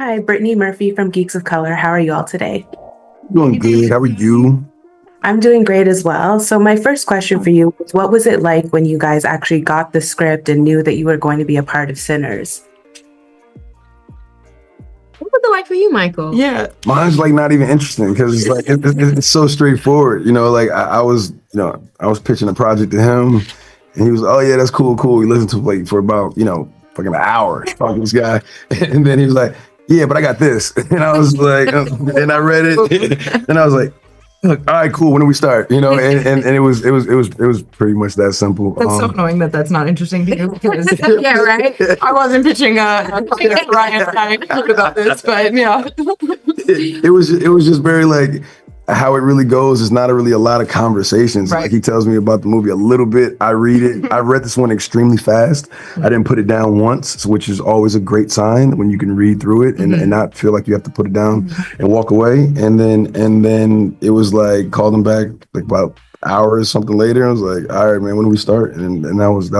Hi, Brittany Murphy from Geeks of Color. How are you all today? Doing good. How are you? I'm doing great as well. So my first question for you is, what was it like when you guys actually got the script and knew that you were going to be a part of Sinners? What was it like for you, Michael? Yeah, mine's like not even interesting because it's like it's so straightforward. Like I was pitching a project to him, and he was, oh yeah, that's cool, cool. We listened to like for about fucking an hour talking to this guy, and then he was like, yeah, but I got this, and I was like, and I read it, and I was like, look, all right, cool. When do we start? And it was pretty much that simple. That's so annoying that that's not interesting to you because Yeah, right. I wasn't pitching a Ryan and I talked about this, but yeah. It was just very like how it really goes is not really a lot of conversations. Right. Like he tells me about the movie a little bit. I read it. I read this one extremely fast. I didn't put it down once, which is always a great sign when you can read through it and not feel like you have to put it down and walk away. And then it was like called him back like about an hour or something later. I was like, all right, man, when do we start? And that was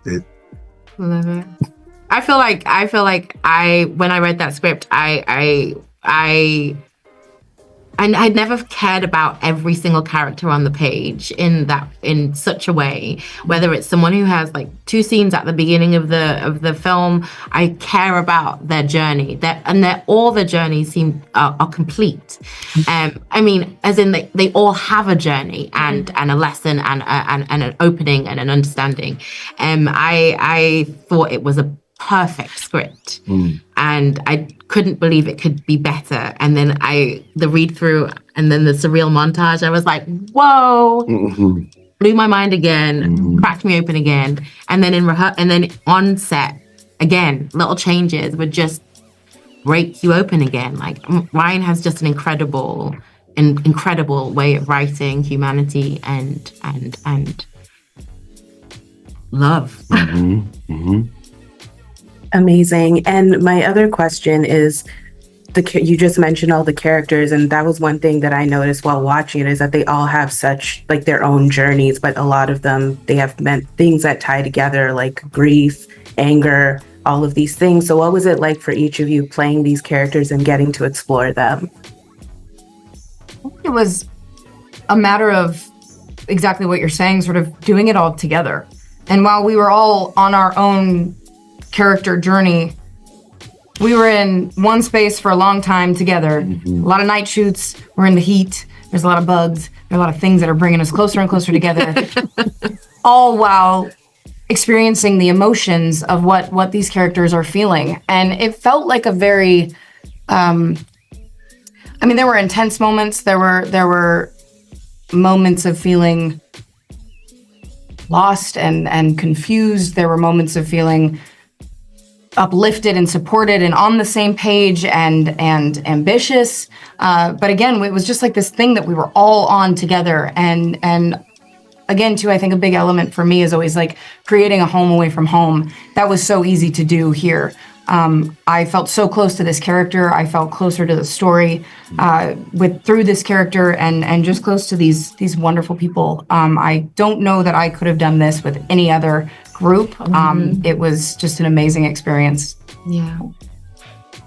it. Love it. I feel like when I read that script, I'd never cared about every single character on the page in such a way. Whether it's someone who has like two scenes at the beginning of the film, I care about their journey. All the journeys are complete. I mean, as in they all have a journey and a lesson and an opening and an understanding. I thought it was a perfect script, and I couldn't believe it could be better. And then the read through and then the surreal montage, I was like, whoa, blew my mind again, cracked me open again. And then and then on set again, little changes would just break you open again. Like Ryan has just an incredible way of writing humanity and love. Amazing. And my other question is, you just mentioned all the characters, and that was one thing that I noticed while watching it, is that they all have such like their own journeys, but a lot of them, they have meant things that tie together, like grief, anger, all of these things. So what was it like for each of you playing these characters and getting to explore them? It was a matter of exactly what you're saying, sort of doing it all together. And while we were all on our own character journey, we were in one space for a long time together. A lot of night shoots. We're in the heat. There's a lot of bugs. There's a lot of things that are bringing us closer and closer together, all while experiencing the emotions of what these characters are feeling. And it felt like a very, there were intense moments. There were moments of feeling lost and confused. There were moments of feeling uplifted and supported and on the same page and ambitious. But again, it was just like this thing that we were all on together. And again, too, I think a big element for me is always like creating a home away from home. That was so easy to do here. I felt so close to this character. I felt closer to the story through this character and just close to these wonderful people. I don't know that I could have done this with any other group. It was just an amazing experience. Yeah.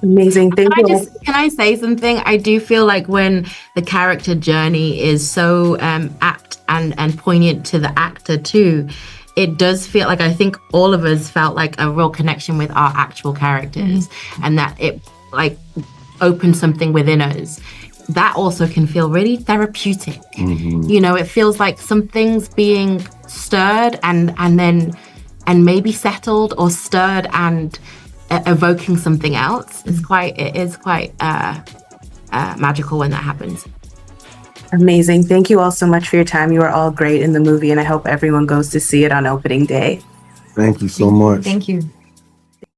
Amazing. Thank you. Can I say something? I do feel like when the character journey is so apt and poignant to the actor too, it does feel like, I think all of us felt like a real connection with our actual characters, and that it like opened something within us. That also can feel really therapeutic. It feels like something's being stirred and maybe settled, or stirred and evoking something else. It is quite magical when that happens. Amazing. Thank you all so much for your time. You are all great in the movie, and I hope everyone goes to see it on opening day. Thank you so much. Thank you.